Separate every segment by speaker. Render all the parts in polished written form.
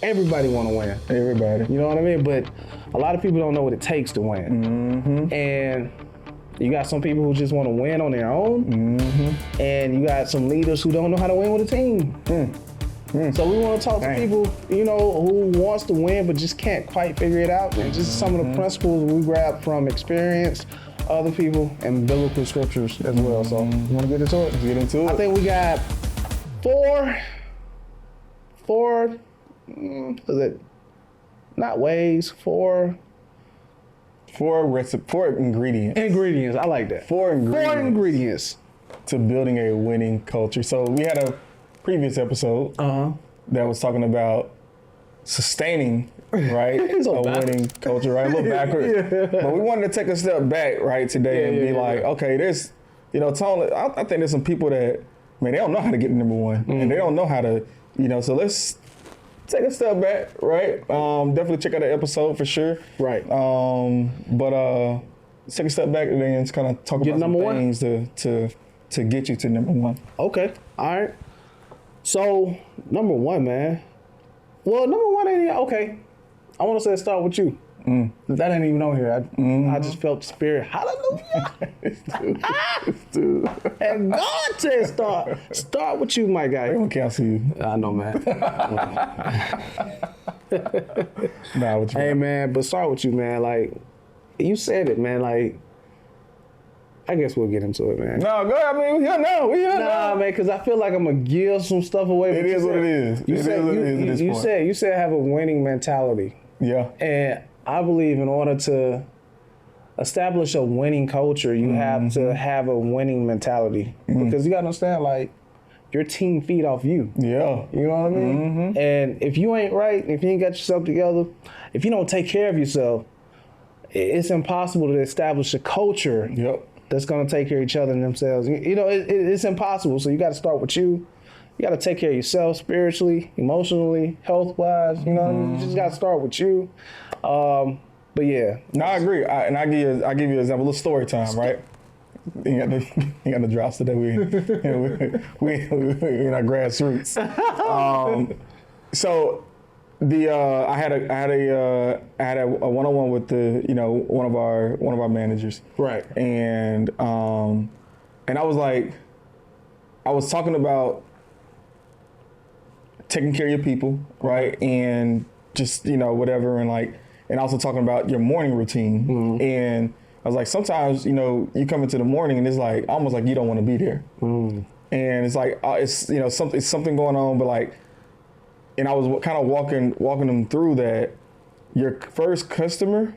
Speaker 1: Everybody want to win.
Speaker 2: Everybody.
Speaker 1: You know what I mean? But a lot of people don't know what it takes to win. And you got some people who just want to win on their own. And you got some leaders who don't know how to win with a team. So we want to talk to people, you know, who wants to win but just can't quite figure it out. And just some of the principles we grab from experience, other people, and biblical scriptures as well. So you want to get into it?
Speaker 2: Let's get into it.
Speaker 1: I think we got four, is it not ways, four
Speaker 2: ingredients.
Speaker 1: Ingredients, I like that.
Speaker 2: Four
Speaker 1: ingredients
Speaker 2: to building a winning culture. So we had a previous episode that was talking about sustaining, right, a winning culture, right? A little backwards. But we wanted to take a step back, right, today and be like, okay, there's, you know, Tony, I think there's some people that, man, they don't know how to get to number one, and they don't know how to, you know, so let's take a step back, right? Definitely check out the episode for sure.
Speaker 1: Right.
Speaker 2: But let's take a step back and then just kind of talk about some things to get you to number one.
Speaker 1: Okay. All right. So number one, man. Well, number one ain't okay. I want to say start with you. That ain't even on here. I just felt the spirit. Hallelujah. And God said start with you, my guy.
Speaker 2: I don't cancel you.
Speaker 1: I know, man.
Speaker 2: Nah, what you
Speaker 1: Hey, man, but start with you, man. Like, you said it, man. Like, I guess we'll get into it, man.
Speaker 2: No, go ahead. I mean, we here now.
Speaker 1: Nah, man, because I feel like I'm going to give some stuff away.
Speaker 2: It is what it is.
Speaker 1: You said have a winning mentality.
Speaker 2: Yeah.
Speaker 1: And I believe in order to establish a winning culture, you have to have a winning mentality. Because you got to understand, like, your team feed off you.
Speaker 2: Yeah.
Speaker 1: You know what I mean? And if you ain't right, if you ain't got yourself together, if you don't take care of yourself, it's impossible to establish a culture that's going to take care of each other and themselves. You know, it's impossible. So you got to start with you. You got to take care of yourself spiritually, emotionally, health-wise. You know, you just got to start with you. But yeah.
Speaker 2: No, I agree. I give you an example. A little story time, right? You got the drops today. We in our grassroots. So I had a one-on-one with one of our managers.
Speaker 1: Right.
Speaker 2: And I was talking about taking care of your people, right? And just, whatever, and also talking about your morning routine. And I was like, sometimes, you come into the morning and it's like, almost like you don't want to be there. And it's like, it's something going on, but and I was kind of walking them through that your first customer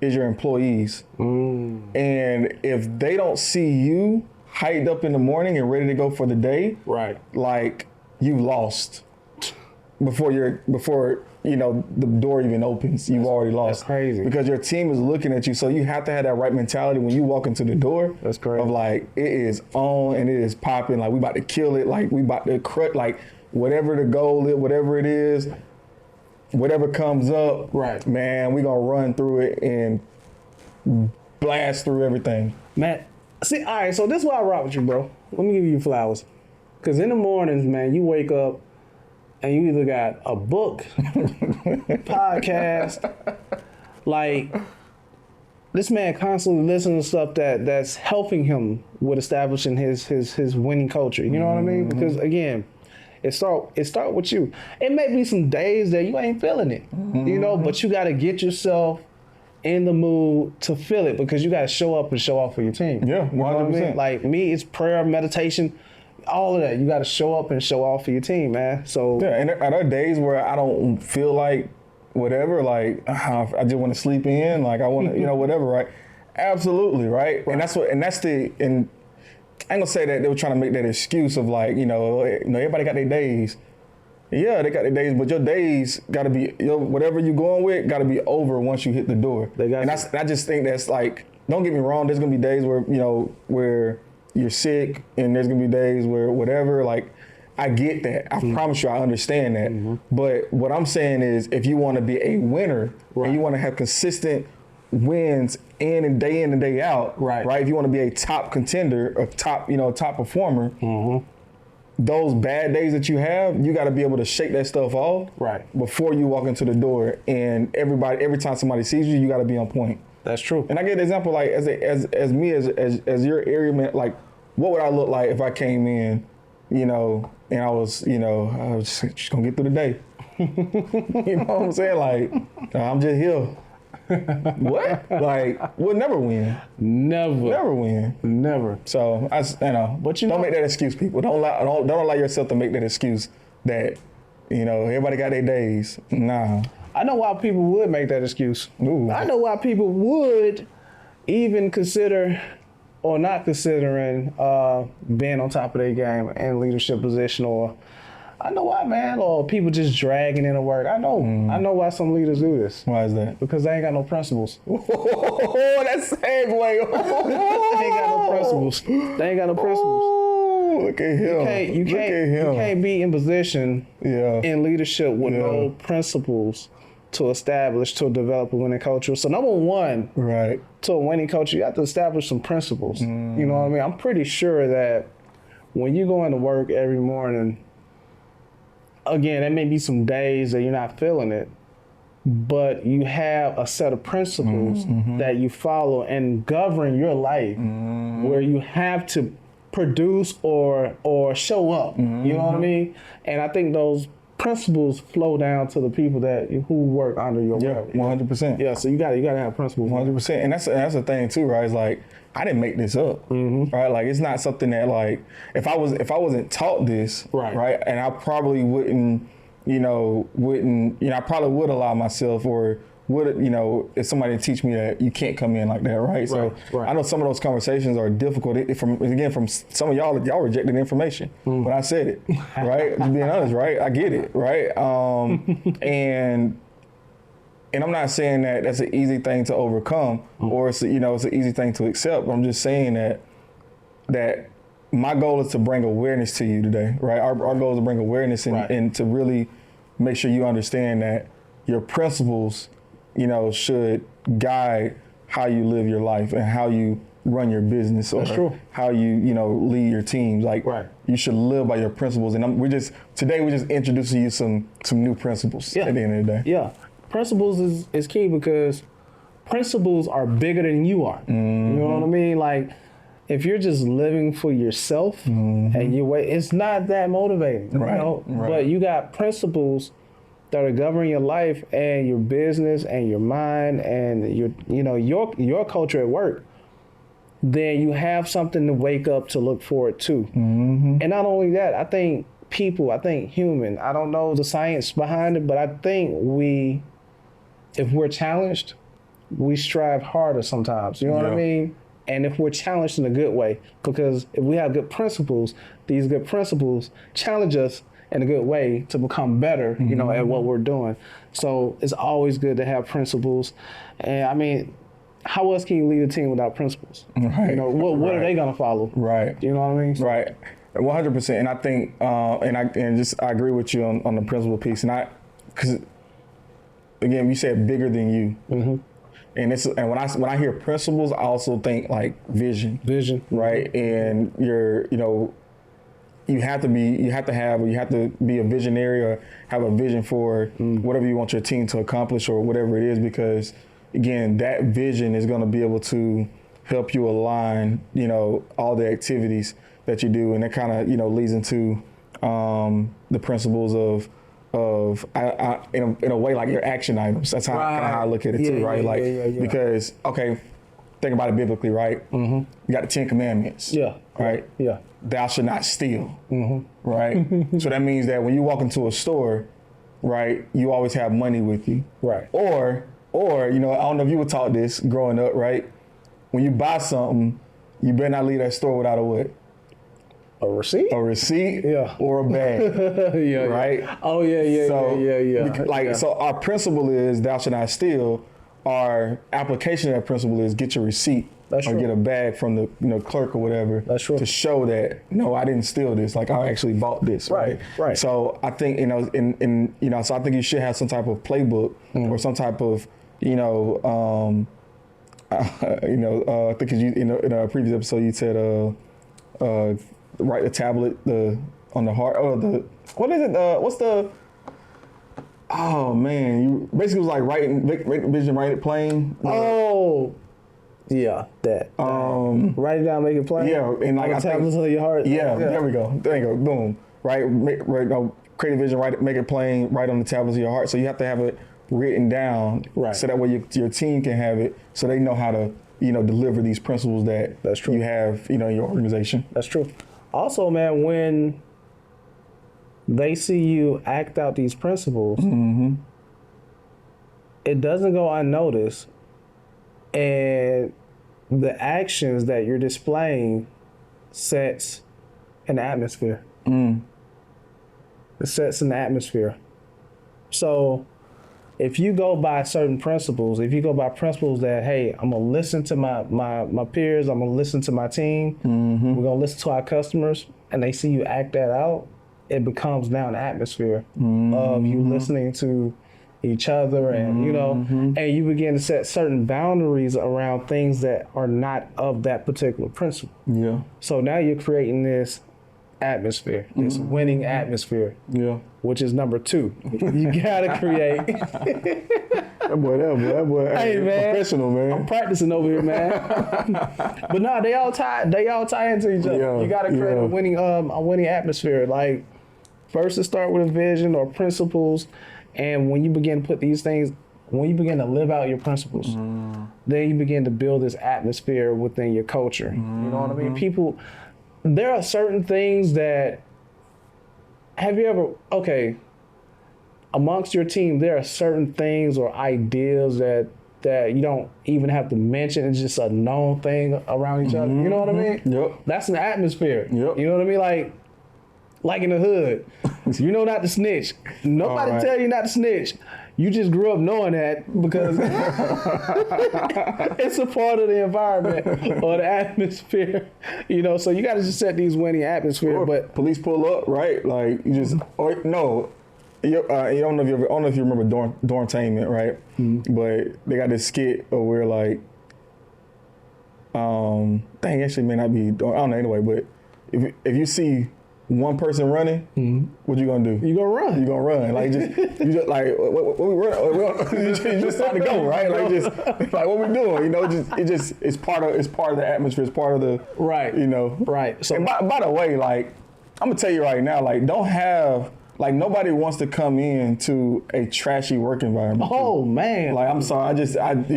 Speaker 2: is your employees. And if they don't see you hyped up in the morning and ready to go for the day,
Speaker 1: right,
Speaker 2: like you've lost before the door even opens. You've already lost.
Speaker 1: That's crazy.
Speaker 2: Because your team is looking at you. So you have to have that right mentality when you walk into the door.
Speaker 1: That's crazy.
Speaker 2: Of like, it is on and it is popping. Like we about to kill it. Like we about to crush, like whatever the goal is, whatever it is, whatever comes up,
Speaker 1: right,
Speaker 2: man, we gonna run through it and blast through everything.
Speaker 1: Man, see, all right, so this is why I rock with you, bro. Let me give you flowers. Because in the mornings, man, you wake up and you either got a book, podcast, like this man constantly listening to stuff that's helping him with establishing his winning culture. You know what I mean? Because again, it start with you. It may be some days that you ain't feeling it, but you got to get yourself in the mood to feel it, because you got to show up and show off for your team.
Speaker 2: Yeah, 100%.
Speaker 1: You know what I mean? Like me, it's prayer, meditation, all of that. You got to show up and show off for your team, man. So
Speaker 2: yeah, and are there days where I don't feel like whatever, like I just want to sleep in, like I want to, whatever, right? Absolutely, right? And and I ain't gonna say that they were trying to make that excuse of like, everybody got their days. Yeah, they got their days, but your days got to be, whatever you're going with, got to be over once you hit the door. I just think that's like, don't get me wrong, there's gonna be days where, where you're sick, and there's gonna be days where whatever, like, I get that. I promise you, I understand that. But what I'm saying is, if you want to be a winner, and you want to have consistent wins in and day out, right? If you want to be a top contender, a top performer, those bad days that you have, you got to be able to shake that stuff off before you walk into the door. And every time somebody sees you, you got to be on point.
Speaker 1: That's true.
Speaker 2: And I get an example, like as your area man, like what would I look like if I came in, and I was just gonna get through the day. You know what I'm saying? Like, I'm just here. What? Like, we'll never win. Never win.
Speaker 1: Never.
Speaker 2: So but don't make that excuse, people. Don't allow yourself to make that excuse that, everybody got their days. Nah.
Speaker 1: I know why people would make that excuse.
Speaker 2: Ooh.
Speaker 1: I know why people would even consider or not considering being on top of their game in leadership position, or I know why, man, or people just dragging into work. I know why some leaders do this.
Speaker 2: Why is that?
Speaker 1: Because they ain't got no principles.
Speaker 2: Oh, that's segue.
Speaker 1: They ain't got no principles. They ain't got no principles.
Speaker 2: Oh, look at him.
Speaker 1: You can't be in position in leadership with no principles to establish, to develop a winning culture. So number one, to a winning culture, you have to establish some principles. You know what I mean? I'm pretty sure that when you go into work every morning, again, there may be some days that you're not feeling it, but you have a set of principles that you follow and govern your life where you have to produce or show up. You know what I mean? And I think those principles flow down to the people who work under your work.
Speaker 2: 100%.
Speaker 1: Yeah, so you gotta have principles.
Speaker 2: 100%. And that's the thing too, right? It's like, I didn't make this up, right? Like, it's not something that, like, if I wasn't taught this, right? And I probably wouldn't, I probably would allow myself, or would, if somebody teach me that you can't come in like that, right? So I know some of those conversations are difficult. From some of y'all rejected information when I said it, right? Just being honest, right? I get it, right? And I'm not saying that that's an easy thing to overcome, or it's an easy thing to accept. I'm just saying that my goal is to bring awareness to you today, right? Our goal is to bring awareness and to really make sure you understand that your principles, should guide how you live your life and how you run your business, or how you, lead your teams. Like, you should live by your principles. And we're just introducing you some new principles at the end of the day.
Speaker 1: Yeah. Principles is key, because principles are bigger than you are. You know what I mean? Like, if you're just living for yourself and it's not that motivating. But you got principles that are governing your life and your business and your mind and your culture at work. Then you have something to wake up to look forward to. And not only that, I think human, I don't know the science behind it, but I think if we're challenged, we strive harder sometimes. You know what I mean? And if we're challenged in a good way, because if we have good principles, these good principles challenge us in a good way to become better, at what we're doing. So it's always good to have principles. And I mean, how else can you lead a team without principles?
Speaker 2: Right.
Speaker 1: What are they gonna follow?
Speaker 2: Right.
Speaker 1: You know what I mean?
Speaker 2: Right. 100%. And I think, I agree with you on the principle piece. And because again, you said bigger than you. And when I hear principles, I also think like vision, right? And you have to be a visionary, or have a vision for whatever you want your team to accomplish, or whatever it is, because again, that vision is going to be able to help you align, all the activities that you do. And that kind of, leads into the principles of in a way, like your action items. That's how I look at it too, right? Because, okay, think about it biblically, right? You got the 10 Commandments. Right? Thou shalt not steal. Right? So that means that when you walk into a store, right, you always have money with you.
Speaker 1: Right.
Speaker 2: Or I don't know if you were taught this growing up, right? When you buy something, you better not leave that store without a what?
Speaker 1: A receipt?
Speaker 2: A receipt, or a bag, right?
Speaker 1: Oh, yeah.
Speaker 2: So our principle is thou shalt not steal. Our application of that principle is get your receipt, get a bag from the clerk or whatever.
Speaker 1: That's true.
Speaker 2: To show that, no, I didn't steal this. Like, I actually bought this. Right. So I think, so I think you should have some type of playbook or some type of, I think in a previous episode you said, write the tablet, on the heart. Oh, what is it? What's the? Oh man, you basically was like make the vision, write it plain.
Speaker 1: Oh, yeah, that. Write it down, make it plain.
Speaker 2: Yeah, and like
Speaker 1: on the tablets of your heart.
Speaker 2: Yeah, there we go. There you go. Boom. Right, create a vision, write it, make it plain, write on the tablets of your heart. So you have to have it written down,
Speaker 1: right?
Speaker 2: So that way your team can have it, so they know how to deliver these principles that's true. You have in your organization.
Speaker 1: That's true. Also, man, when they see you act out these principles, it doesn't go unnoticed, and the actions that you're displaying sets an atmosphere. It sets an atmosphere. So if you go by certain principles, if you go by principles that, hey, I'm gonna listen to my peers, I'm gonna listen to my team, we're gonna listen to our customers, and they see you act that out, it becomes now an atmosphere of you listening to each other, and and you begin to set certain boundaries around things that are not of that particular principle.
Speaker 2: Yeah.
Speaker 1: So now you're creating this atmosphere, this winning atmosphere.
Speaker 2: Yeah.
Speaker 1: Which is number 2. You gotta create.
Speaker 2: that boy,
Speaker 1: hey man,
Speaker 2: professional, man.
Speaker 1: I'm practicing over here, man. But no, they all tie into each other.
Speaker 2: Yeah,
Speaker 1: you gotta create a winning atmosphere. Like, first, to start with a vision or principles, and when you begin to put these things, when you begin to live out your principles, then you begin to build this atmosphere within your culture. You know what I mean? There are certain things that, amongst your team, there are certain things or ideas that you don't even have to mention. It's just a known thing around each other. You know what I mean?
Speaker 2: Yep.
Speaker 1: That's an atmosphere.
Speaker 2: Yep.
Speaker 1: You know what I mean? Like in the hood, you know not to snitch. Nobody tell you not to snitch. You just grew up knowing that because it's a part of the environment or the atmosphere, so you got to just set these winning atmosphere. But
Speaker 2: police pull up, right? Like you just, or no, you don't know if you remember Dormtainment, right? But they got this skit where like, actually may not be, I don't know anyway, but if you see one person running, what you gonna do?
Speaker 1: You gonna run.
Speaker 2: You gonna run. Like you just like what we run. You just start to go, right? Like just like what we doing? It's part of the atmosphere. It's part of the
Speaker 1: right. Right. So
Speaker 2: and by the way, like I'm gonna tell you right now, like don't have. Like nobody wants to come in to a trashy work environment.
Speaker 1: Oh man!
Speaker 2: Like I'm sorry, that's
Speaker 1: good.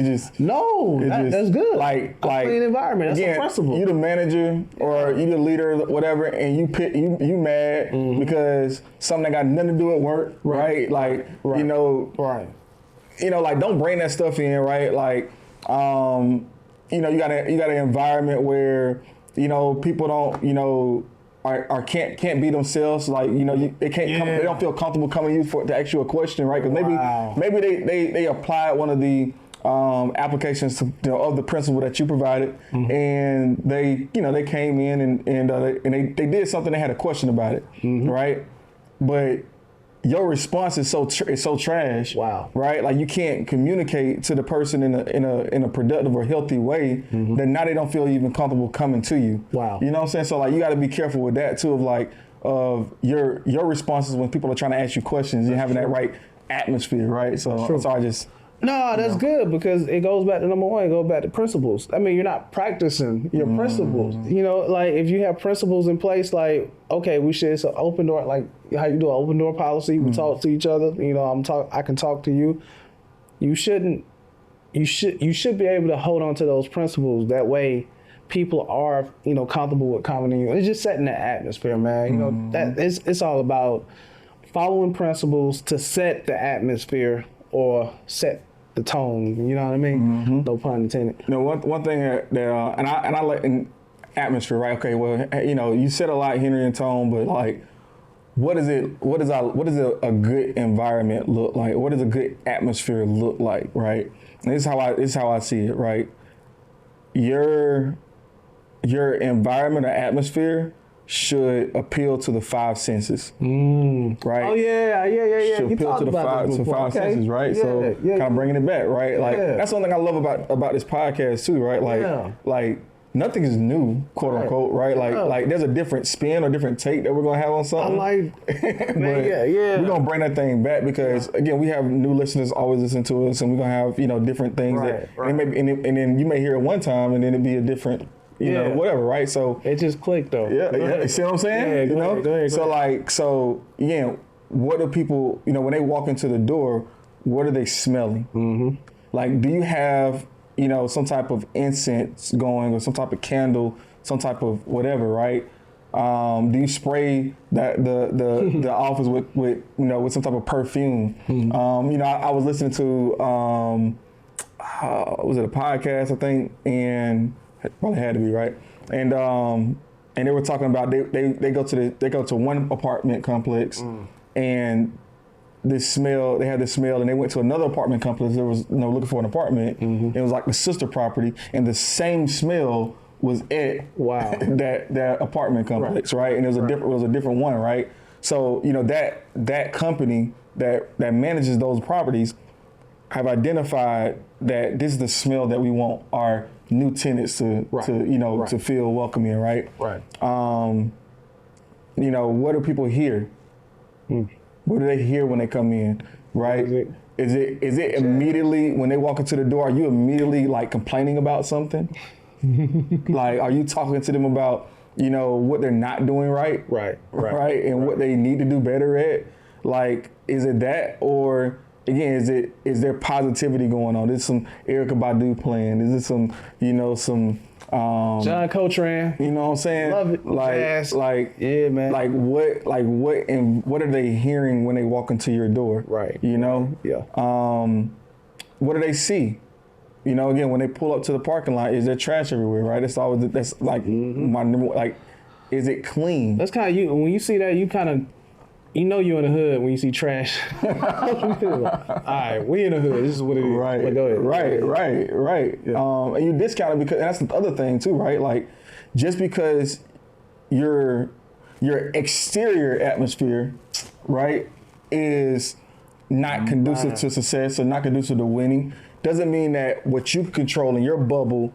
Speaker 2: Like
Speaker 1: clean environment. That's a principle.
Speaker 2: You the manager or you the leader, whatever, and you mad because something that got nothing to do with work, right? Like
Speaker 1: right.
Speaker 2: Like don't bring that stuff in, right? Like you got an environment where people don't can't be themselves, like they can't come, they don't feel comfortable coming to you to ask you a question, right? Because maybe they applied one of the applications of the principle that you provided, and they came in and they did something, they had a question about it, right? But your response is so trash.
Speaker 1: Wow.
Speaker 2: Right? Like you can't communicate to the person in a productive or healthy way that now they don't feel even comfortable coming to you.
Speaker 1: Wow.
Speaker 2: You know what I'm saying? So like you got to be careful with that too, of your responses when people are trying to ask you questions. You're having that right atmosphere, right? So I just.
Speaker 1: No, that's good, because it goes back to number 1, it goes back to principles. I mean, you're not practicing your principles. Like if you have principles in place, like, okay, it's an open door, like how you do an open door policy, we talk to each other, I can talk to you. You should be able to hold on to those principles. That way people are, comfortable with commenting you. It's just setting the atmosphere, man. That it's all about following principles to set the atmosphere or set the tone, you know what I mean? No pun intended.
Speaker 2: One thing that and I like in atmosphere, right? Okay, well, you said a lot, Henry and Tone, but like, what is a good environment look like? What does a good atmosphere look like, right? And this is how I see it, right? Your environment or atmosphere should appeal to the 5 senses, right?
Speaker 1: Oh yeah.
Speaker 2: Should appeal to the five senses, right? Kind of bringing it back, right? Like that's one thing I love about this podcast too, right? Like nothing is new, quote unquote, right? Like there's a different spin or different take that we're gonna have on something.
Speaker 1: Man,
Speaker 2: We're gonna bring that thing back because again, we have new listeners always listen to us, and we're gonna have different things and then you may hear it one time, and then it'd be a different. You know, whatever, right? So
Speaker 1: it just clicked though.
Speaker 2: Yeah. See what I'm saying?
Speaker 1: Go ahead.
Speaker 2: So what do people, when they walk into the door, what are they smelling? Mm-hmm. Like, do you have, some type of incense going or some type of candle, some type of whatever, right? Do you spray the office with some type of perfume? Mm-hmm. I was listening to was it a podcast, I think, and it probably had to be, right? And they were talking about they go to one apartment complex and they had this smell, and they went to another apartment complex. There was looking for an apartment. Mm-hmm. It was like the sister property, and the same smell was at that apartment complex, right? And it was a different one, right? So that company that manages those properties have identified that this is the smell that we want our new tenants to feel welcome in, right?
Speaker 1: Right.
Speaker 2: What do people hear? What do they hear when they come in, right? Is it immediately when they walk into the door? Are you immediately like complaining about something? Like, are you talking to them about what they're not doing right? Right, and what they need to do better at? Like, is it that, or again, is there positivity going on? Is some Erykah Badu playing? Is it some
Speaker 1: John Coltrane?
Speaker 2: You know what I'm saying?
Speaker 1: Love it.
Speaker 2: Yeah, man. What are they hearing when they walk into your door?
Speaker 1: Right.
Speaker 2: Yeah. What do they see? Again, when they pull up to the parking lot, is there trash everywhere? Right. That's like my number. Like, is it clean?
Speaker 1: That's kind of when you see that, you kind of. You're in the hood when you see trash. All right, we in the hood. This is what it is.
Speaker 2: Right.
Speaker 1: But go ahead.
Speaker 2: Right. Yeah. And you discount it because that's the other thing too, right? Like, just because your exterior atmosphere, right, is not conducive to success or not conducive to winning, doesn't mean that what you control in your bubble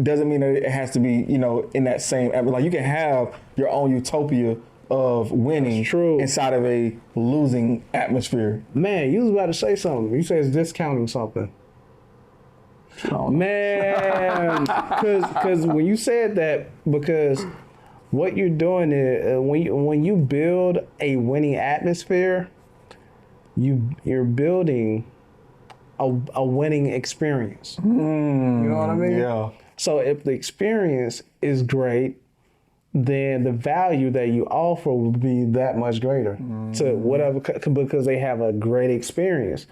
Speaker 2: doesn't mean that it has to be, in that same atmosphere. Like, you can have your own utopia of winning inside of a losing atmosphere.
Speaker 1: Man, you was about to say something. You said it's discounting something. Man, because when you said that, because what you're doing is when you build a winning atmosphere, you're building a winning experience. You know what I mean?
Speaker 2: Yeah.
Speaker 1: So if the experience is great, then the value that you offer will be that much greater to whatever, because they have a great experience.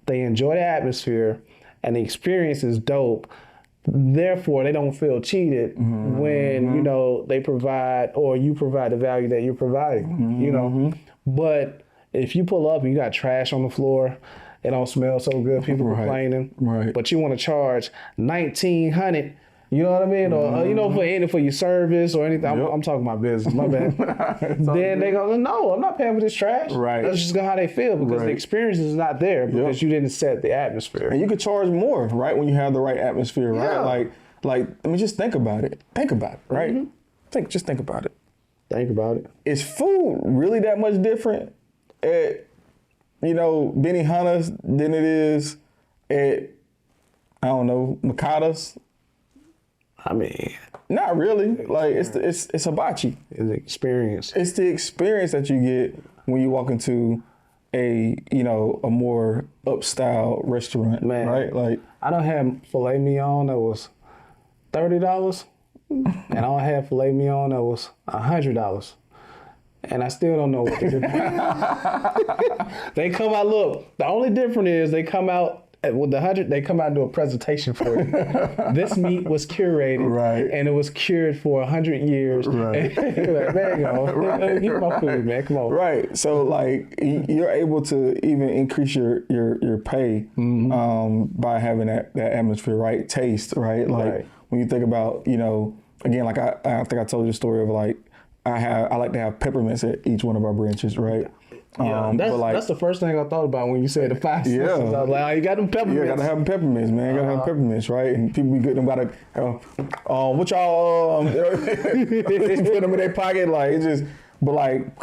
Speaker 1: They enjoy the atmosphere, and the experience is dope. Therefore, they don't feel cheated when, they provide, or you provide the value that you're providing, But if you pull up and you got trash on the floor, it don't smell so good, people complaining, but you want to charge $1,900. You know what I mean? Or, for your service or anything. I'm talking about business, my bad. Then they go, no, I'm not paying for this trash.
Speaker 2: Right.
Speaker 1: That's just how they feel, because the experience is not there because you didn't set the atmosphere.
Speaker 2: And you could charge more, right, when you have the right atmosphere, right? Like, I mean, just think about it. Think about it, right? Just think about it.
Speaker 1: Think about it.
Speaker 2: Is food really that much different at, Benihana's than it is at, I don't know, Mikada's?
Speaker 1: I mean,
Speaker 2: not really. Like, it's hibachi.
Speaker 1: It's the experience.
Speaker 2: It's the experience that you get when you walk into a more upstyle restaurant, man, right? Like,
Speaker 1: I don't have filet mignon that was $30, and I don't have filet mignon that was $100. And I still don't know what to do. They come out, look, the only difference is they come out with the 100, they come out and do a presentation for you. This meat was curated, and it was cured for 100 years. Right. Like, man, give me my food, man. Come on.
Speaker 2: Right. So, like, you're able to even increase your pay by having that atmosphere, right? Taste, right? Like, when you think about, again, like I think I told you the story of, like, I like to have peppermints at each one of our branches, right?
Speaker 1: That's the first thing I thought about when you said the 5 senses. I was like, oh, you got them peppermints.
Speaker 2: Yeah, gotta have them peppermints, man. Gotta have peppermints, right? And people be good. Them gotta, what y'all put them in their pocket, like it's just. But like,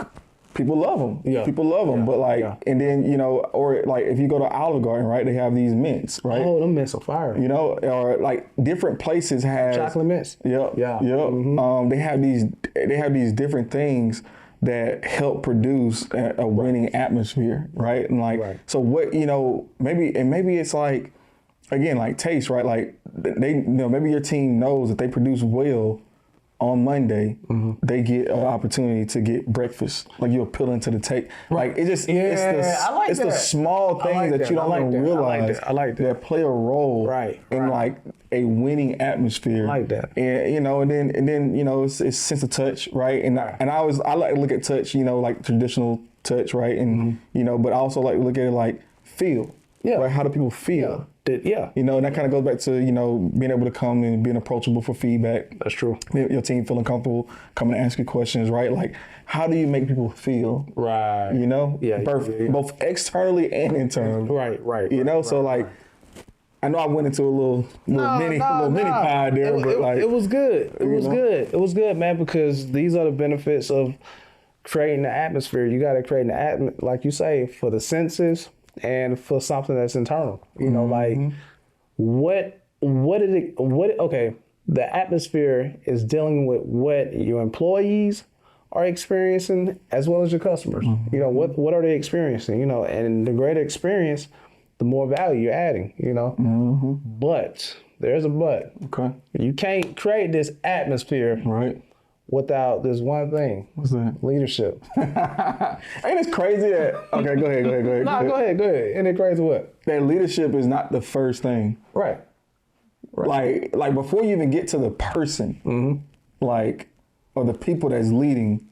Speaker 2: people love them. Yeah. People love them. But like, and then or like if you go to Olive Garden, right? They have these mints, right?
Speaker 1: Oh, them mints are fire.
Speaker 2: Or like different places have
Speaker 1: chocolate mints.
Speaker 2: Yep. Yeah. Yep. Mm-hmm. They have these different things that help produce a winning atmosphere, right? And like, so what, maybe it's like, again, like taste, right? Like they, maybe your team knows that they produce well on Monday, they get an opportunity to get breakfast. Like you're appealing to the take. Like it just, it's the small things that you don't even realize that play a role in like a winning atmosphere.
Speaker 1: I like that.
Speaker 2: And and then it's sense of touch, right? And I like to look at touch, like traditional touch, right? And but I also like to look at it like feel. Yeah. Right? How do people feel?
Speaker 1: Yeah.
Speaker 2: And that kind of goes back to, being able to come and being approachable for feedback.
Speaker 1: That's true.
Speaker 2: Your team feeling comfortable, coming to ask you questions, right? Like, how do you make people feel?
Speaker 1: Right.
Speaker 2: Both externally and internally.
Speaker 1: Right.
Speaker 2: So like, I know I went into a little mini pie there, but like.
Speaker 1: It was good. It was good. It was good, man, because these are the benefits of creating the atmosphere. You got to create the atmosphere, like you say, for the senses. And for something that's internal, like okay, the atmosphere is dealing with what your employees are experiencing as well as your customers. What are they experiencing? And the greater experience, the more value you're adding, But there's a but.
Speaker 2: Okay. You
Speaker 1: can't create this atmosphere.
Speaker 2: Right.
Speaker 1: Without this one thing.
Speaker 2: What's that?
Speaker 1: Leadership.
Speaker 2: Ain't it crazy that, okay, go ahead.
Speaker 1: No, go ahead. Ain't it crazy what?
Speaker 2: That leadership is not the first thing.
Speaker 1: Right.
Speaker 2: Like before you even get to the person, or the people that's leading,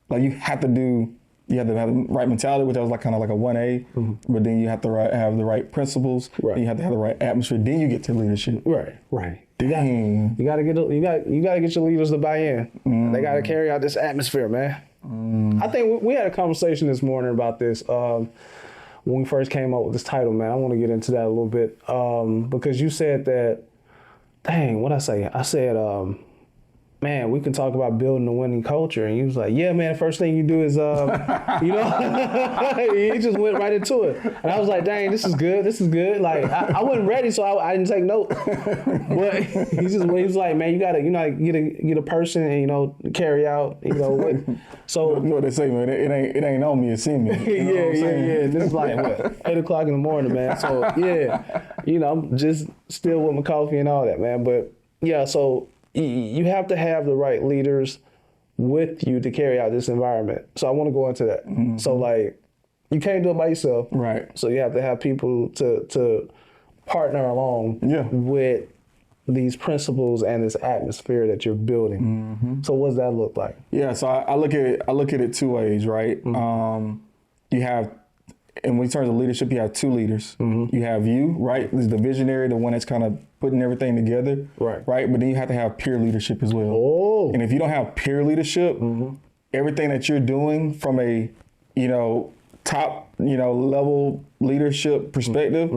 Speaker 2: like you have to have the right mentality, which I was like kind of like a 1A, but then you have to have the right principles, you have to have the right atmosphere, then you get to leadership.
Speaker 1: Right.
Speaker 2: You
Speaker 1: gotta get your leaders to buy in. They gotta carry out this atmosphere, man. I think we had a conversation this morning about this when we first came up with this title, man. I want to get into that a little bit because you said that. Dang, what I say? I said, man, we can talk about building a winning culture. And he was like, yeah, man, the first thing you do is, he just went right into it. And I was like, dang, this is good. Like, I wasn't ready, so I didn't take notes. But he was like, man, you gotta, get a person and, carry out, what. So.
Speaker 2: You know what they say, man, it ain't on me, it's in me.
Speaker 1: Yeah. This is like, 8 o'clock in the morning, man. So, yeah, I'm just still with my coffee and all that, man. But, yeah, so. You have to have the right leaders with you to carry out this environment. So I want to go into that. So like, you can't do it by yourself.
Speaker 2: Right.
Speaker 1: So you have to have people to partner along with these principles and this atmosphere that you're building. So what does that look like?
Speaker 2: Yeah. So I look at it two ways, right? You have. And when it turns to leadership, you have two leaders. You have you, right? This is the visionary, the one that's kind of putting everything together, right? But then you have to have peer leadership as well. Oh. And if you don't have peer leadership, everything that you're doing from a, top, level leadership perspective,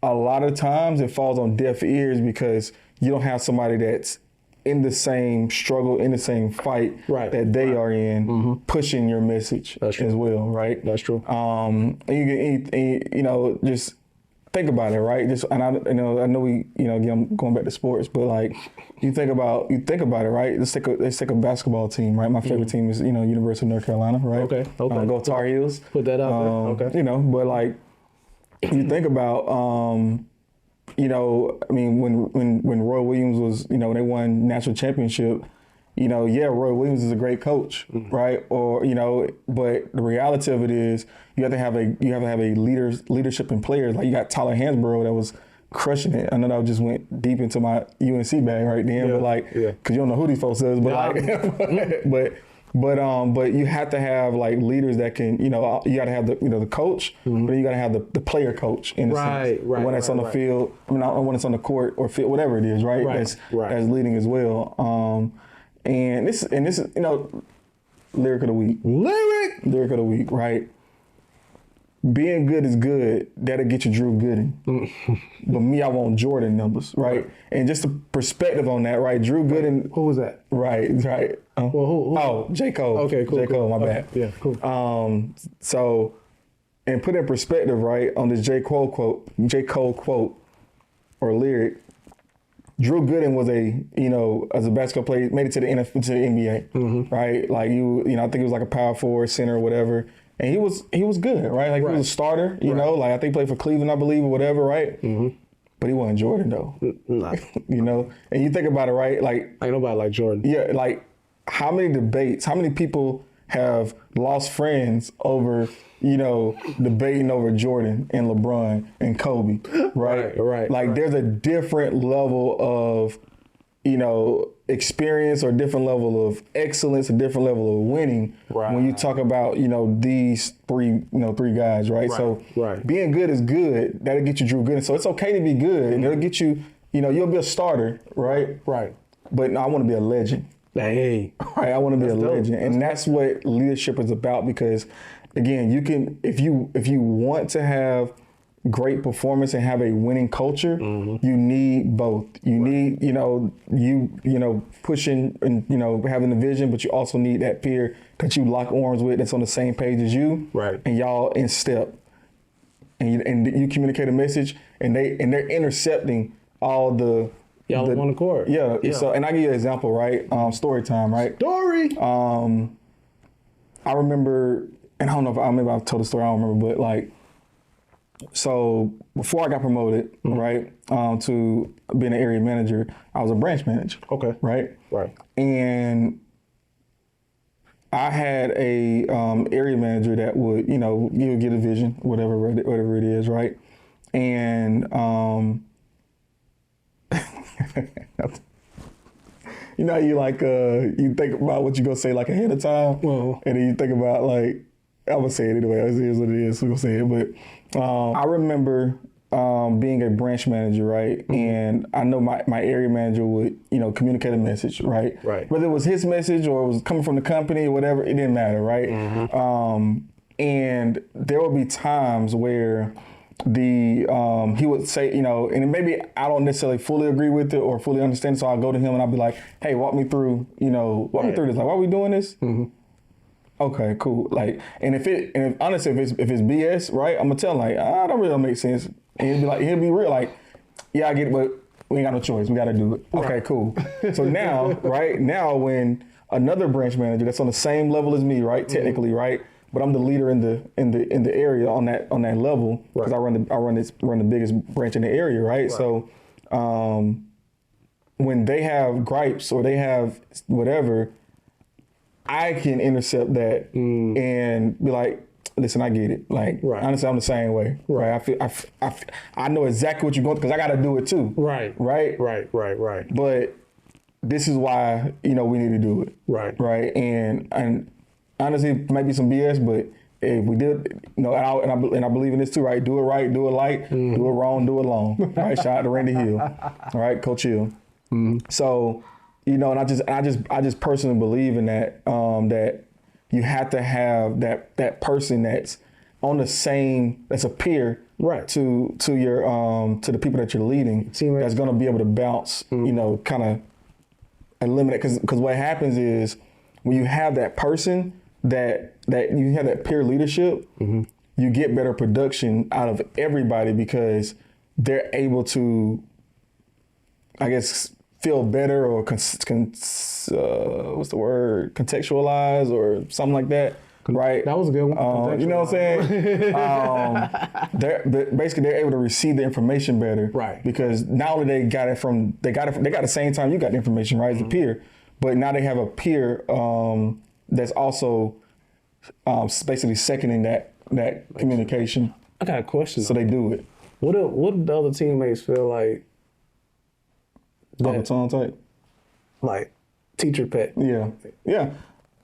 Speaker 2: a lot of times it falls on deaf ears because you don't have somebody that's in the same struggle, in the same fight that they are in, pushing your message as well, right?
Speaker 1: That's true.
Speaker 2: And just think about it, right? And I know we, again, going back to sports, but like you think about it, right? Let's take a basketball team, right? My favorite team is, University of North Carolina, right?
Speaker 1: Okay.
Speaker 2: Go Tar Heels.
Speaker 1: Put that out there. Okay.
Speaker 2: But like you think about. When Roy Williams was, when they won national championship, Roy Williams is a great coach, right? Or, but the reality of it is you have to have a leadership in players. Like you got Tyler Hansborough that was crushing it. I know that just went deep into my UNC bag right then, but because you don't know who these folks is, but but you have to have like leaders that can, you got to have the coach, but then you got to have the player coach in the sense. The one that's on the field, not one that's on the court or field, whatever it is, right? That's leading as well. And this is, lyric of the week. Lyric of the week, right? being good is good. That'll get you Drew Gooden. But me, I want Jordan numbers, right? And just the perspective on that, right? Drew Gooden.
Speaker 1: Who was that?
Speaker 2: Right.
Speaker 1: Well, who?
Speaker 2: Oh, J. Cole.
Speaker 1: Okay, cool.
Speaker 2: J. Cole, my bad.
Speaker 1: Yeah, cool.
Speaker 2: So, and put in perspective, right, on this J. Cole quote or lyric, Drew Gooden was as a basketball player, made it to the NBA, right? Like I think he was like a power forward, center, or whatever. And he was good, right? Like he was a starter, you know, like I think he played for Cleveland, I believe, or whatever, right? But he wasn't Jordan though.
Speaker 1: Nah.
Speaker 2: And you think about it, right? Like
Speaker 1: ain't nobody like Jordan.
Speaker 2: Yeah, like how many debates, how many people have lost friends over, debating over Jordan and LeBron and Kobe, right? Like there's a different level of, experience or different level of excellence, a different level of winning when you talk about, these three guys, right? So being good is good. That'll get you Drew Gooden. So it's okay to be good and it'll get you, you'll be a starter, right?
Speaker 1: Right.
Speaker 2: But I want to be a legend.
Speaker 1: Hey.
Speaker 2: Right, I want to be a legend. And that's what leadership is about because, again, you can, if you want to have great performance and have a winning culture, you need both. You need, pushing and, having the vision, but you also need that peer that you lock arms with that's on the same page as you.
Speaker 1: Right.
Speaker 2: And y'all in step. And you communicate a message and they're intercepting all the
Speaker 1: y'all on the court.
Speaker 2: Yeah. So, and I give you an example, right? Story time, right?
Speaker 1: Story.
Speaker 2: I remember, and I don't know if maybe I've told the story, I don't remember, but like, so before I got promoted, right, to being an area manager, I was a branch manager.
Speaker 1: Okay.
Speaker 2: Right.
Speaker 1: Right.
Speaker 2: And I had a area manager that would, you get a vision, whatever it is, right? And you like you think about what you're gonna say like ahead of time, and then you think about like I'm gonna say it anyway. It is what it is. So I'm gonna say it. But I remember being a branch manager, right? And I know my area manager would communicate a message, right?
Speaker 1: Right.
Speaker 2: Whether it was his message or it was coming from the company or whatever, it didn't matter, right? And there would be times where he would say, and maybe I don't necessarily fully agree with it or fully understand it, so I'll go to him and I'll be like, hey, walk me through me through this. Like, why are we doing this? Okay, cool. Like, and honestly, if it's BS, right, I'm gonna tell him like, that don't make sense. And he'll be real, like, yeah, I get it, but we ain't got no choice. We gotta do it. Okay, cool. So now, when another branch manager that's on the same level as me, right, technically, right, but I'm the leader in the area on that level because I run the biggest branch in the area, right? So when they have gripes or they have whatever, I can intercept that and be like, listen, I get it. Like, honestly, I'm the same way. Right. I know exactly what you're going because I got to do it too. Right. But this is why we need to do it. Right. And honestly, it might be some BS, but if we did, and I believe in this too, right? Do it right, do it light, do it wrong, do it long. Right? Shout out to Randy Hill. All right, Coach Hill. So, and I just personally believe in that, that you have to have that person that's on the same, that's a peer to your to the people that you're leading, that's gonna be able to bounce, kind of eliminate, because what happens is when you have that person that you have that peer leadership, you get better production out of everybody because they're able to, I guess, feel better or what's the word? Contextualize or something like that, right?
Speaker 1: That was a good one.
Speaker 2: You know what I'm saying? They're able to receive the information better,
Speaker 1: right?
Speaker 2: Because not only they got the same time you got the information, right, as a peer, but now they have a peer that's also basically seconding that communication.
Speaker 1: I got a question.
Speaker 2: So they do it.
Speaker 1: What do the other teammates feel like?
Speaker 2: Baton type,
Speaker 1: like teacher pet.
Speaker 2: Yeah.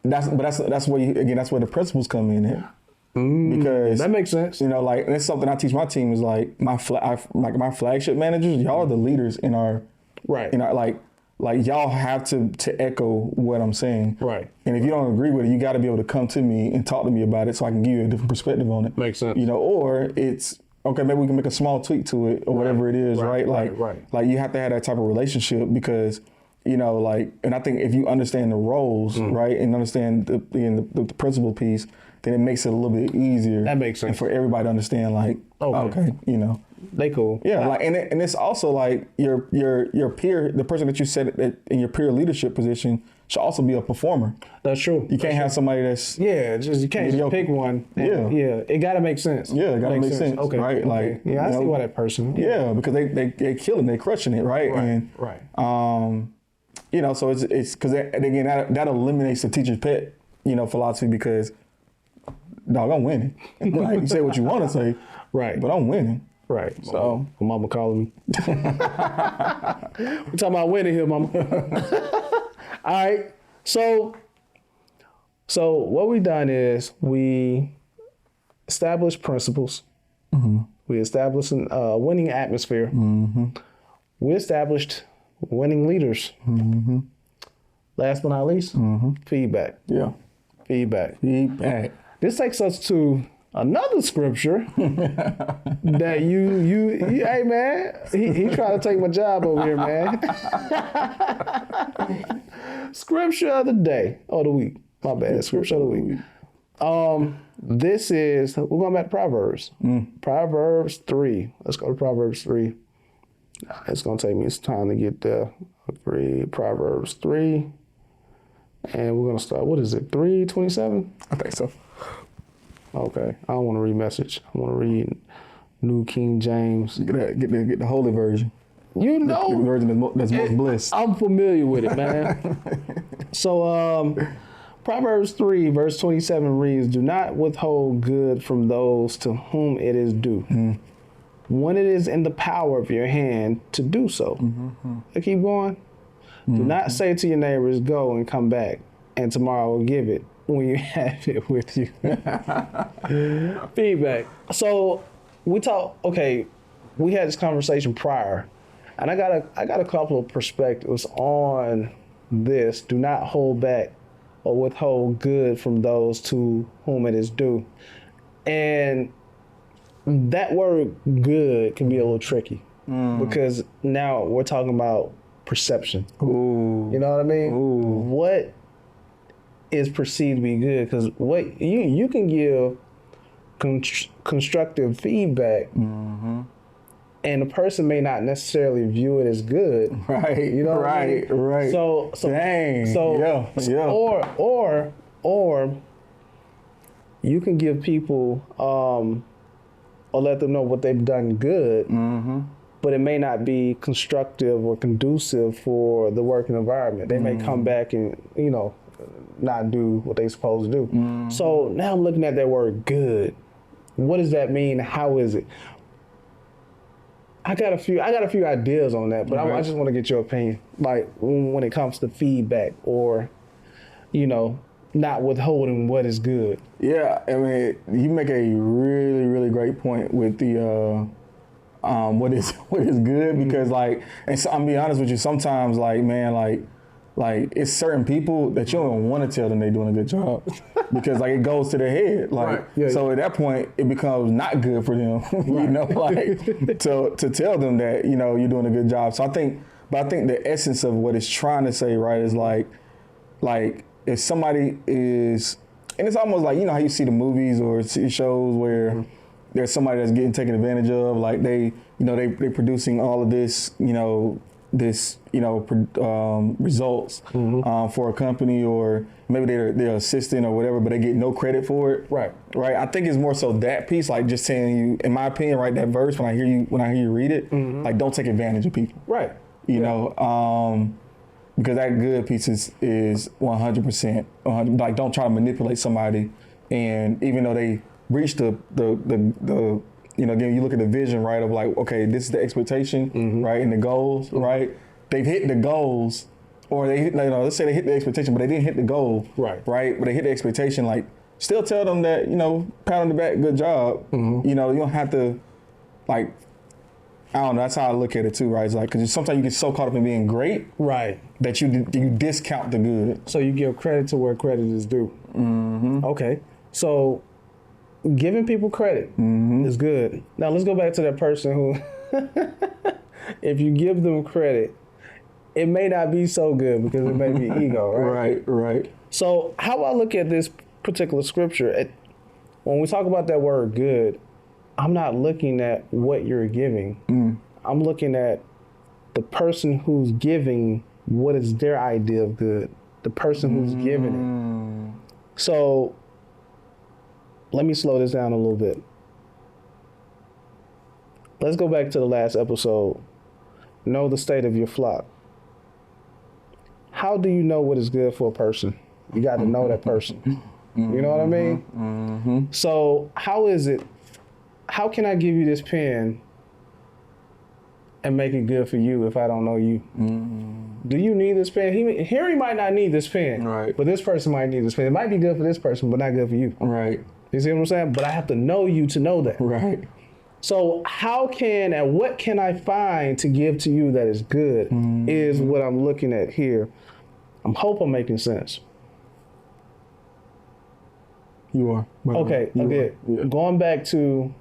Speaker 2: That's where that's where the principals come in here. Because
Speaker 1: that makes sense.
Speaker 2: Like that's something I teach my team is like my flagship managers. Y'all are the leaders in our like like y'all have to echo what I'm saying.
Speaker 1: Right.
Speaker 2: And if you don't agree with it, you got to be able to come to me and talk to me about it so I can give you a different perspective on it.
Speaker 1: Makes sense.
Speaker 2: You know, or it's, okay, maybe we can make a small tweak to it or whatever it is, right? Like you have to have that type of relationship because, you know, like, and I think if you understand the roles, right, and understand the principal piece, then it makes it a little bit easier.
Speaker 1: That makes sense.
Speaker 2: And for everybody to understand, like, okay, you know.
Speaker 1: They cool.
Speaker 2: Yeah, like, and it's also like your peer, the person that you set in your peer leadership position should also be a performer.
Speaker 1: That's true.
Speaker 2: You can't have somebody that's
Speaker 1: you can't just pick one. Yeah, it got to make sense.
Speaker 2: Yeah, it got to make sense.
Speaker 1: Okay,
Speaker 2: right?
Speaker 1: Okay.
Speaker 2: Like,
Speaker 1: yeah, I see why that person.
Speaker 2: Yeah, because they killing, they crushing it, right? And you know, so it's because again that eliminates the teacher's pet, you know, philosophy because, dog, I'm winning. Like, you say what you want to say,
Speaker 1: right?
Speaker 2: But I'm winning.
Speaker 1: Right.
Speaker 2: So
Speaker 1: my mama calling me. We're talking about winning here, mama. All right. So what we done is we established principles. We established a winning atmosphere. We established winning leaders. Last but not least, feedback. Yeah. Feedback. This takes us to another scripture that you hey man, he trying to take my job over here, man. Scripture of the day, or the week. My bad, scripture of the week. This is, we're going back to Proverbs. Proverbs 3. Let's go to Proverbs 3. It's going to take me some time to get there. Proverbs 3. And we're going to start, what is it, 3:27?
Speaker 2: I think so.
Speaker 1: Okay, I don't want to read message. I want to read New King James.
Speaker 2: Get the holy version.
Speaker 1: You know,
Speaker 2: the version that's most bliss.
Speaker 1: I'm familiar with it, man. So, Proverbs 3 verse 27 reads, "Do not withhold good from those to whom it is due, when it is in the power of your hand to do so." I keep going. Do not say to your neighbors, "Go and come back, and tomorrow will give it," when you have it with you. Feedback. So we had this conversation prior, and I got a couple of perspectives on this. Do not hold back or withhold good from those to whom it is due. And that word good can be a little tricky because now we're talking about perception.
Speaker 2: Ooh.
Speaker 1: You know what I mean?
Speaker 2: Ooh.
Speaker 1: What is perceived to be good? Because what you can give constructive feedback, and the person may not necessarily view it as good.
Speaker 2: Right. You know what I mean? Right.
Speaker 1: So
Speaker 2: dang.
Speaker 1: So
Speaker 2: yeah.
Speaker 1: Or you can give people or let them know what they've done good, but it may not be constructive or conducive for the working environment. They may come back and, you know, not do what they're supposed to do. So now I'm looking at that word good. What does that mean? How is it? I got a few ideas on that, but I just want to get your opinion. Like when it comes to feedback or, you know, not withholding what is good.
Speaker 2: Yeah, I mean, you make a really, really great point with the what is good, because like, and so I'm being honest with you, sometimes like, man, like it's certain people that you don't want to tell them they're doing a good job because like it goes to their head. Like, so at that point it becomes not good for them, you know, like to tell them that, you know, you're doing a good job. So I think the essence of what it's trying to say, right, is like if somebody is, and it's almost like, you know how you see the movies or see shows where there's somebody that's getting taken advantage of, like they producing all of this, results for a company, or maybe they're assistant or whatever, but they get no credit for it. Right. I think it's more so that piece, like just telling you, in my opinion, right, that verse when I hear you read it, like don't take advantage of people. Right. You know, because that good piece is 100%. Like don't try to manipulate somebody, and even though they reach the you know, again, you look at the vision, right, of like, okay, this is the expectation, right, and the goals, right? They've hit the goals, or they hit, you know, let's say they hit the expectation, but they didn't hit the goal, right? But they hit the expectation, like, still tell them that, you know, pat on the back, good job. You know, you don't have to, like, I don't know. That's how I look at it too, right? It's like, because sometimes you get so caught up in being great,
Speaker 1: Right.
Speaker 2: that you discount the good.
Speaker 1: So you give credit to where credit is due. Mm-hmm. Okay. So giving people credit is good. Now let's go back to that person who, if you give them credit, it may not be so good because it may be ego, right?
Speaker 2: Right.
Speaker 1: So how I look at this particular scripture, when we talk about that word good, I'm not looking at what you're giving. I'm looking at the person who's giving what is their idea of good, the person who's giving it. So let me slow this down a little bit. Let's go back to the last episode. Know the state of your flock. How do you know what is good for a person? You got to know that person. You know what I mean? So how can I give you this pen and make it good for you if I don't know you? Do you need this pen? He might not need this pen,
Speaker 2: right?
Speaker 1: But this person might need this pen. It might be good for this person, but not good for you.
Speaker 2: Right.
Speaker 1: You see what I'm saying? But I have to know you to know that.
Speaker 2: Right.
Speaker 1: So what can I find to give to you that is good is what I'm looking at here. I hope I'm making sense.
Speaker 2: You are.
Speaker 1: Okay. Yeah. Going back to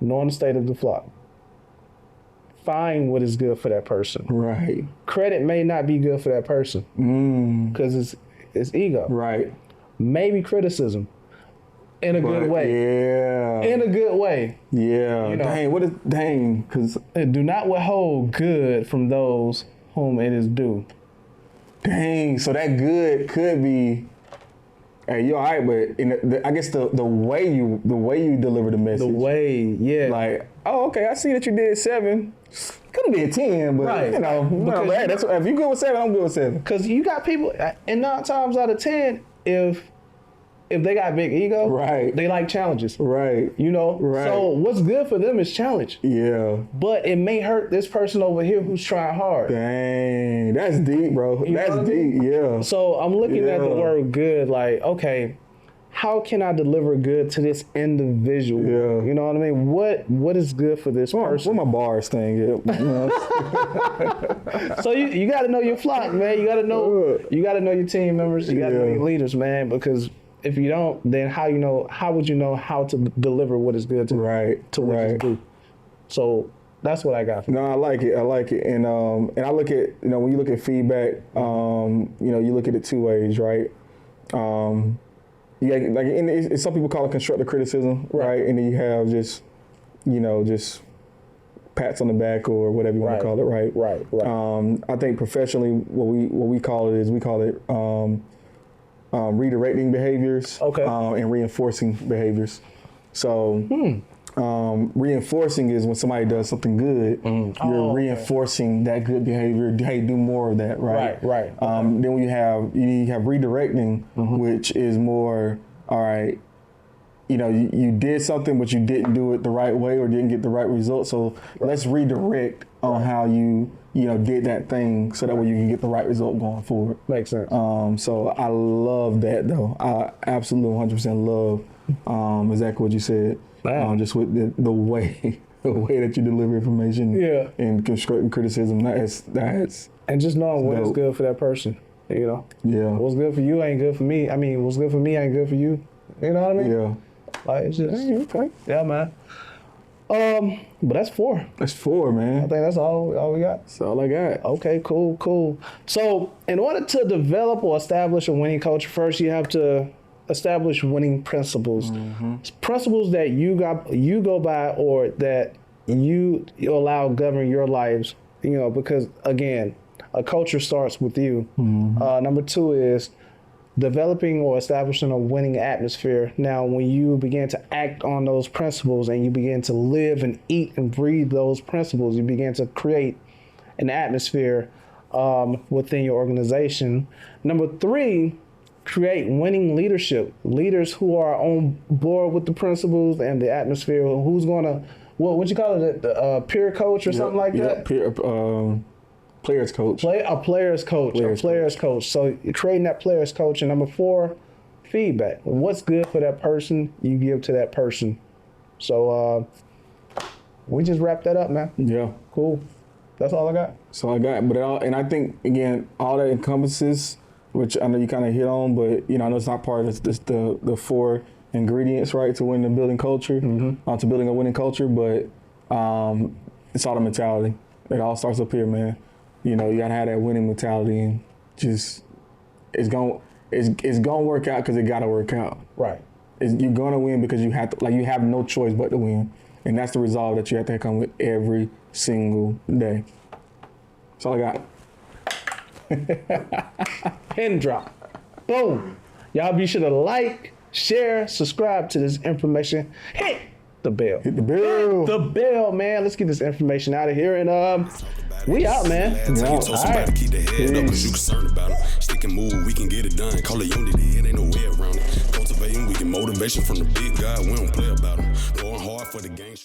Speaker 1: knowing the state of the flock. Find what is good for that person.
Speaker 2: Right.
Speaker 1: Credit may not be good for that person because it's ego.
Speaker 2: Right.
Speaker 1: Maybe criticism in a good way.
Speaker 2: Yeah.
Speaker 1: In a good way.
Speaker 2: Yeah. You know, dang? Because
Speaker 1: do not withhold good from those whom it is due.
Speaker 2: Dang. So that good could be. Hey, you're all right, but I guess the way you deliver the message.
Speaker 1: The way, yeah.
Speaker 2: Like, oh, okay, I see that you did 7. Could have been 10, but
Speaker 1: right.
Speaker 2: you know, hey, that's if you good with 7, I'm good with 7.
Speaker 1: Because you got people, and 9 times out of 10, if they got big ego,
Speaker 2: right,
Speaker 1: they like challenges,
Speaker 2: right?
Speaker 1: You know,
Speaker 2: right.
Speaker 1: So what's good for them is challenge.
Speaker 2: Yeah.
Speaker 1: But it may hurt this person over here who's trying hard.
Speaker 2: Dang, that's deep, bro. That's deep. Yeah.
Speaker 1: So I'm looking at the word good, like, okay, how can I deliver good to this individual?
Speaker 2: Yeah.
Speaker 1: You know what I mean? What is good for this person?
Speaker 2: Where my bars thing is. You know?
Speaker 1: So you got to know your flock, man. You got to know your team members. You got to know your leaders, man, because if you don't, then how would you know how to deliver what is good to what is due? So that's what I got.
Speaker 2: No, I like it, and I look at when you look at feedback, you look at it 2 ways, right? Yeah, like some people call it constructive criticism, right? And then you have just pats on the back or whatever you want to call it, right? Right. I think professionally, what we call it is redirecting behaviors, and reinforcing behaviors. So reinforcing is when somebody does something good, you're reinforcing that good behavior. Hey, do more of that, right?
Speaker 1: Right.
Speaker 2: Then you have redirecting, which is more, all right, you did something, but you didn't do it the right way or didn't get the right result. So let's redirect on how you did that thing so that way you can get the right result going forward.
Speaker 1: Makes sense.
Speaker 2: So I love that though. I absolutely 100% love exactly what you said. Just with the way that you deliver information and constructive criticism. That's
Speaker 1: and just knowing what is good for that person. Yeah. What's good for you ain't good for me. I mean, what's good for me ain't good for you. You know what I mean?
Speaker 2: Yeah.
Speaker 1: Like it's just okay. Yeah, man. But that's 4.
Speaker 2: That's 4, man.
Speaker 1: I think that's all we got.
Speaker 2: That's all I got.
Speaker 1: Okay, cool. So in order to develop or establish a winning culture, first you have to establish winning principles. Principles that you go by or that you allow govern your lives, because again, a culture starts with you. Number 2 is developing or establishing a winning atmosphere. Now, when you begin to act on those principles and you begin to live and eat and breathe those principles, you begin to create an atmosphere within your organization. Number 3, create winning leadership. Leaders who are on board with the principles and the atmosphere. Who's going to, what you call it, the peer coach or something like that?
Speaker 2: Players coach.
Speaker 1: A players coach. So you're creating that players coach. And number 4, feedback. What's good for that person, you give to that person. So We just wrapped that up, man.
Speaker 2: Yeah.
Speaker 1: Cool. That's all I got.
Speaker 2: So I got, and I think again, all that encompasses, which I know you kind of hit on, but I know it's not part of this, the 4 ingredients, right, to winning and building culture, to building a winning culture. But it's all the mentality. It all starts up here, man. You gotta have that winning mentality, and just it's gonna work out because it gotta work out.
Speaker 1: Right.
Speaker 2: You're gonna win because you have to, you have no choice but to win, and that's the resolve that you have to come with every single day. That's all I got.
Speaker 1: Pin drop. Boom. Y'all be sure to like, share, subscribe to this information. Hit the bell.
Speaker 2: Hit the bell.
Speaker 1: Hit the bell, man. Let's get this information out of here. And we out, man.
Speaker 3: All right. Keep the head up, 'cause you concerned about them. Stick and move, we can get it done. Call it unity, it ain't no way around it. Cultivating, we get motivation from the big guy. We don't play about them. Going hard for the game.